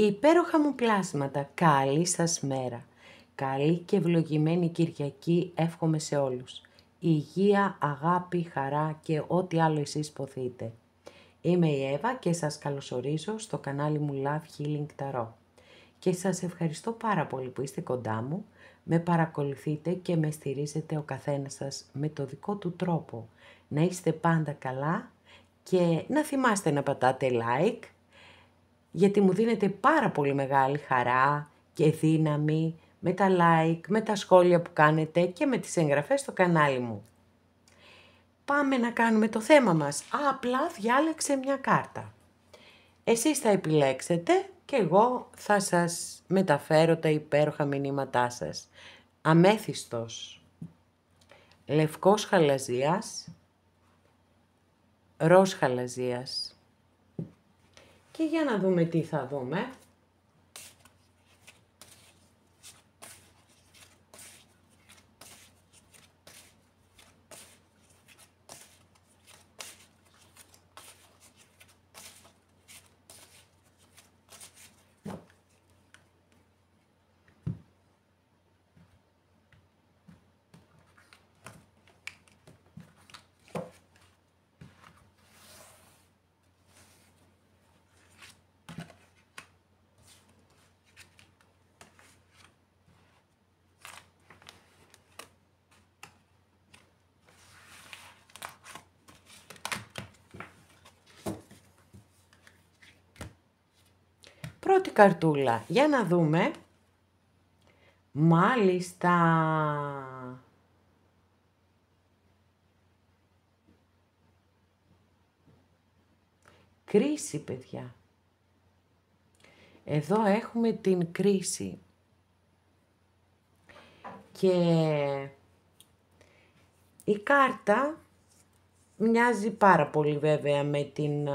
Υπέροχα μου πλάσματα, καλή σας μέρα. Καλή και ευλογημένη Κυριακή εύχομαι σε όλους. Υγεία, αγάπη, χαρά και ό,τι άλλο εσείς ποθείτε. Είμαι η Εύα και σας καλωσορίζω στο κανάλι μου Love Healing Tarot. Και σας ευχαριστώ πάρα πολύ που είστε κοντά μου, με παρακολουθείτε και με στηρίζετε ο καθένας σας με το δικό του τρόπο. Να είστε πάντα καλά και να θυμάστε να πατάτε like, γιατί μου δίνετε πάρα πολύ μεγάλη χαρά και δύναμη με τα like, με τα σχόλια που κάνετε και με τις εγγραφές στο κανάλι μου. Πάμε να κάνουμε το θέμα μας. Απλά διάλεξε μια κάρτα. Εσείς θα επιλέξετε και εγώ θα σας μεταφέρω τα υπέροχα μηνύματά σας. Αμέθιστος, λευκός χαλαζίας, ροζ χαλαζίας. Και για να δούμε τι θα δούμε. Πρώτη καρτούλα, για να δούμε. Μάλιστα. Κρίση, παιδιά. Εδώ έχουμε την κρίση. Και η κάρτα μοιάζει πάρα πολύ βέβαια με την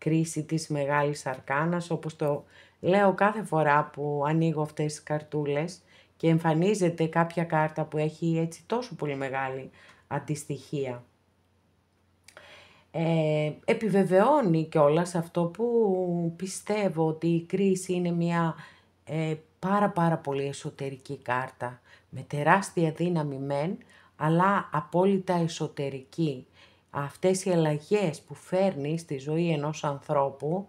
κρίση της Μεγάλης Αρκάνας, όπως το λέω κάθε φορά που ανοίγω αυτές τις καρτούλες και εμφανίζεται κάποια κάρτα που έχει έτσι τόσο πολύ μεγάλη αντιστοιχία. Επιβεβαιώνει κιόλας αυτό που πιστεύω, ότι η κρίση είναι μια πάρα πολύ εσωτερική κάρτα, με τεράστια δύναμη μεν, αλλά απόλυτα εσωτερική. Αυτές οι αλλαγές που φέρνει στη ζωή ενός ανθρώπου,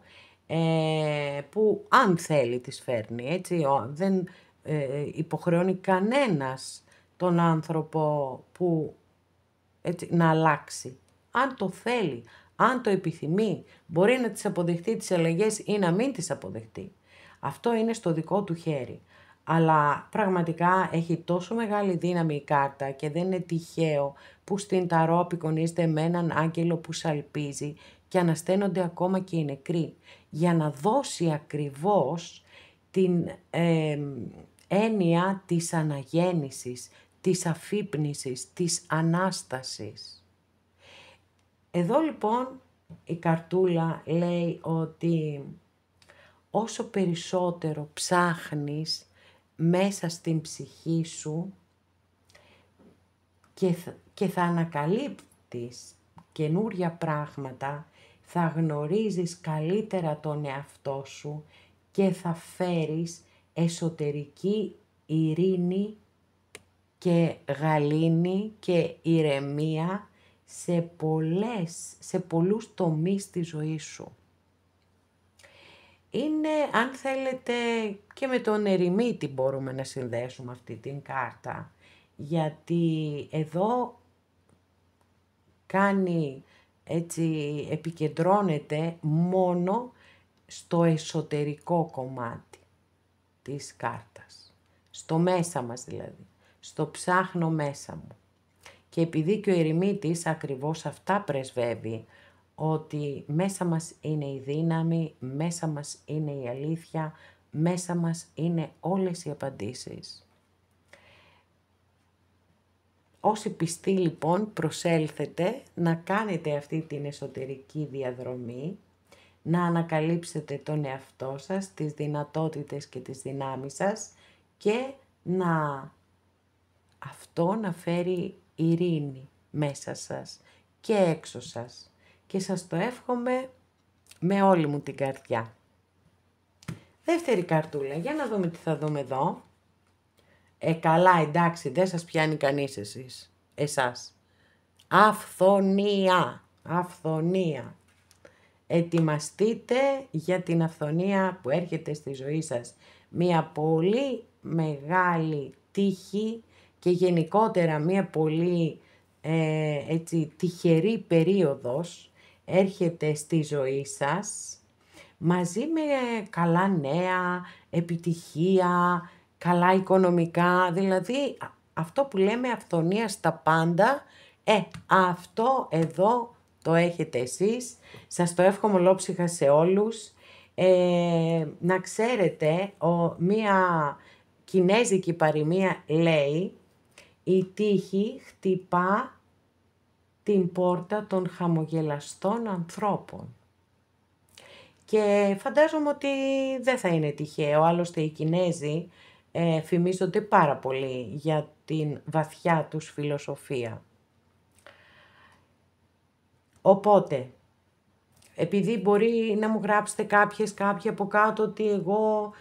που αν θέλει τις φέρνει, έτσι, δεν υποχρεώνει κανένας τον άνθρωπο που, έτσι, να αλλάξει. Αν το θέλει, αν το επιθυμεί, μπορεί να τις αποδεχτεί τις αλλαγές ή να μην τις αποδεχτεί. Αυτό είναι στο δικό του χέρι. Αλλά πραγματικά έχει τόσο μεγάλη δύναμη η κάρτα και δεν είναι τυχαίο που στην ταρό απεικονίζεται με έναν άγγελο που σαλπίζει και ανασταίνονται ακόμα και οι νεκροί, για να δώσει ακριβώς την έννοια της αναγέννησης, της αφύπνισης, της Ανάστασης. Εδώ λοιπόν η καρτούλα λέει ότι όσο περισσότερο ψάχνεις μέσα στην ψυχή σου και θα ανακαλύπτεις καινούρια πράγματα, θα γνωρίζεις καλύτερα τον εαυτό σου και θα φέρεις εσωτερική ειρήνη και γαλήνη και ηρεμία σε πολλούς τομείς της ζωής σου. Είναι, αν θέλετε, και με τον ερημίτη μπορούμε να συνδέσουμε αυτή την κάρτα, γιατί εδώ επικεντρώνεται μόνο στο εσωτερικό κομμάτι της κάρτας, στο μέσα μας δηλαδή, στο ψάχνω μέσα μου. Και επειδή και ο ερημίτης ακριβώς αυτά πρεσβεύει, ότι μέσα μας είναι η δύναμη, μέσα μας είναι η αλήθεια, μέσα μας είναι όλες οι απαντήσεις. Όσοι πιστοί λοιπόν προσέλθετε να κάνετε αυτή την εσωτερική διαδρομή, να ανακαλύψετε τον εαυτό σας, τις δυνατότητες και τις δυνάμεις σας και αυτό να φέρει ειρήνη μέσα σας και έξω σας. Και σας το εύχομαι με όλη μου την καρδιά. Δεύτερη καρτούλα, για να δούμε τι θα δούμε εδώ. Καλά, εντάξει, δεν σας πιάνει κανείς εσάς. Αυθονία, αυθονία. Ετοιμαστείτε για την αυθονία που έρχεται στη ζωή σας. Μια πολύ μεγάλη τύχη και γενικότερα μια πολύ τυχερή περίοδος έρχεται στη ζωή σας, μαζί με καλά νέα, επιτυχία, καλά οικονομικά, δηλαδή αυτό που λέμε αυθονία στα πάντα, αυτό εδώ το έχετε εσείς. Σας το εύχομαι ολόψυχα σε όλους. Να ξέρετε, μία κινέζικη παροιμία λέει, η τύχη χτυπά την πόρτα των χαμογελαστών ανθρώπων. Και φαντάζομαι ότι δεν θα είναι τυχαίο, άλλωστε οι Κινέζοι φημίζονται πάρα πολύ για την βαθιά τους φιλοσοφία. Οπότε, επειδή μπορεί να μου γράψετε κάποιοι από κάτω ότι εγώ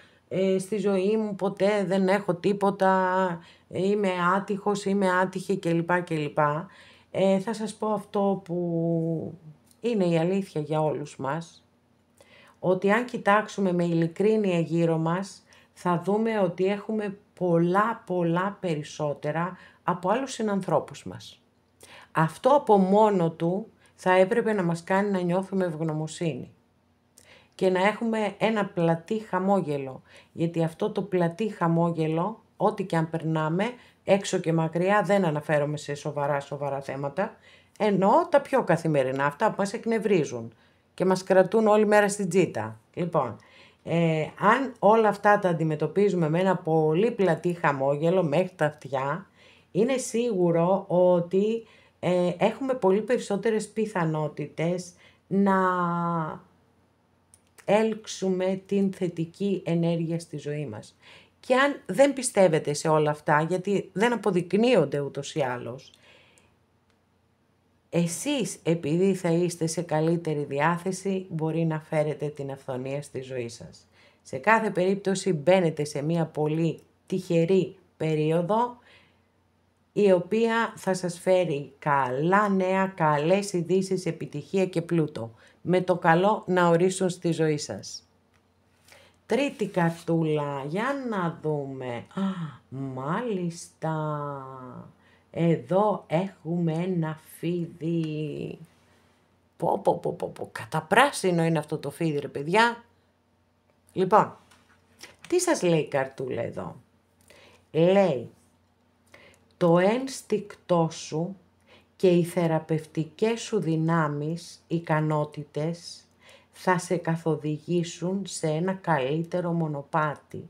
στη ζωή μου ποτέ δεν έχω τίποτα, είμαι άτυχος, είμαι άτυχη κλπ. Θα σας πω αυτό που είναι η αλήθεια για όλους μας, ότι αν κοιτάξουμε με ειλικρίνεια γύρω μας, θα δούμε ότι έχουμε πολλά περισσότερα από άλλους συνανθρώπους μας. Αυτό από μόνο του θα έπρεπε να μας κάνει να νιώθουμε ευγνωμοσύνη και να έχουμε ένα πλατή χαμόγελο, γιατί αυτό το πλατή χαμόγελο, ό,τι και αν περνάμε, έξω και μακριά, δεν αναφέρομαι σε σοβαρά θέματα, ενώ τα πιο καθημερινά, αυτά που μας εκνευρίζουν και μας κρατούν όλη μέρα στην τζίτα. Λοιπόν, αν όλα αυτά τα αντιμετωπίζουμε με ένα πολύ πλατή χαμόγελο μέχρι τα αυτιά, είναι σίγουρο ότι έχουμε πολύ περισσότερες πιθανότητες να έλξουμε την θετική ενέργεια στη ζωή μας. Και αν δεν πιστεύετε σε όλα αυτά, γιατί δεν αποδεικνύονται ούτως ή άλλως, εσείς επειδή θα είστε σε καλύτερη διάθεση, μπορεί να φέρετε την αυθονία στη ζωή σας. Σε κάθε περίπτωση μπαίνετε σε μια πολύ τυχερή περίοδο, η οποία θα σας φέρει καλά νέα, καλές ειδήσεις, επιτυχία και πλούτο. Με το καλό να ορίσουν στη ζωή σας. Τρίτη καρτούλα, για να δούμε. Μάλιστα. Εδώ έχουμε ένα φίδι. Καταπράσινο είναι αυτό το φίδι, ρε παιδιά. Λοιπόν, τι σας λέει η καρτούλα εδώ? Λέει, το ένστικτό σου και οι θεραπευτικές σου δυνάμεις, ικανότητες, θα σε καθοδηγήσουν σε ένα καλύτερο μονοπάτι,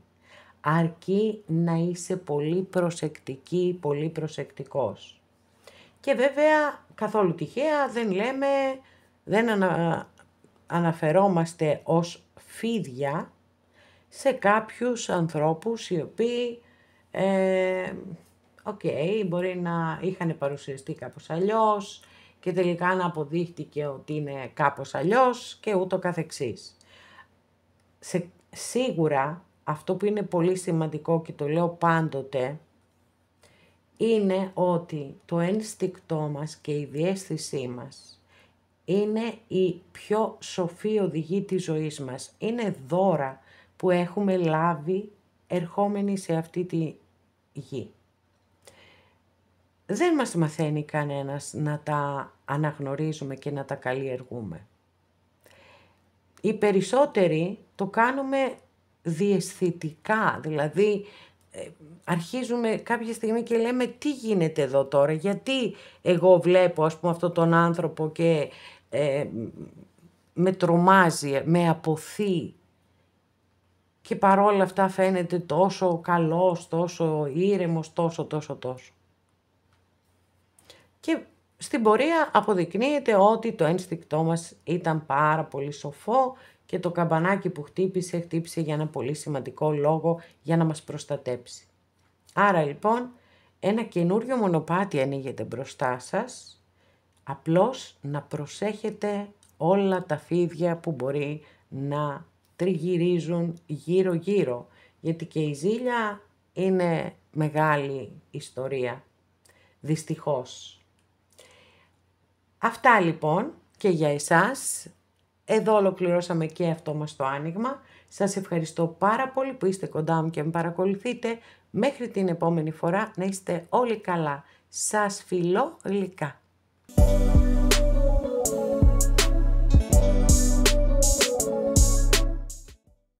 αρκεί να είσαι πολύ προσεκτική, πολύ προσεκτικός. Και βέβαια, καθόλου τυχαία, δεν αναφερόμαστε ως φίδια σε κάποιους ανθρώπους οι οποίοι μπορεί να είχαν παρουσιαστεί κάπως αλλιώς και τελικά να αποδείχτηκε ότι είναι κάπως αλλιώς και ούτω καθεξής. Σίγουρα αυτό που είναι πολύ σημαντικό και το λέω πάντοτε είναι ότι το ένστικτό μας και η διαίσθησή μας είναι η πιο σοφή οδηγή της ζωής μας. Είναι δώρα που έχουμε λάβει ερχόμενοι σε αυτή τη γη. Δεν μας μαθαίνει κανένας να τα αναγνωρίζουμε και να τα καλλιεργούμε. Οι περισσότεροι το κάνουμε διαισθητικά, δηλαδή αρχίζουμε κάποια στιγμή και λέμε τι γίνεται εδώ τώρα, γιατί εγώ βλέπω αυτόν τον άνθρωπο και με τρομάζει, με αποθεί και παρόλα αυτά φαίνεται τόσο καλός, τόσο ήρεμος, τόσο. Και στην πορεία αποδεικνύεται ότι το ένστικτό μας ήταν πάρα πολύ σοφό και το καμπανάκι που χτύπησε για ένα πολύ σημαντικό λόγο, για να μας προστατέψει. Άρα λοιπόν ένα καινούριο μονοπάτι ανοίγεται μπροστά σας, απλώς να προσέχετε όλα τα φίδια που μπορεί να τριγυρίζουν γύρω-γύρω, γιατί και η ζήλια είναι μεγάλη ιστορία, δυστυχώς. Αυτά λοιπόν και για εσάς. Εδώ ολοκληρώσαμε και αυτό μας το άνοιγμα. Σας ευχαριστώ πάρα πολύ που είστε κοντά μου και με παρακολουθείτε. Μέχρι την επόμενη φορά να είστε όλοι καλά. Σας φιλώ γλυκά.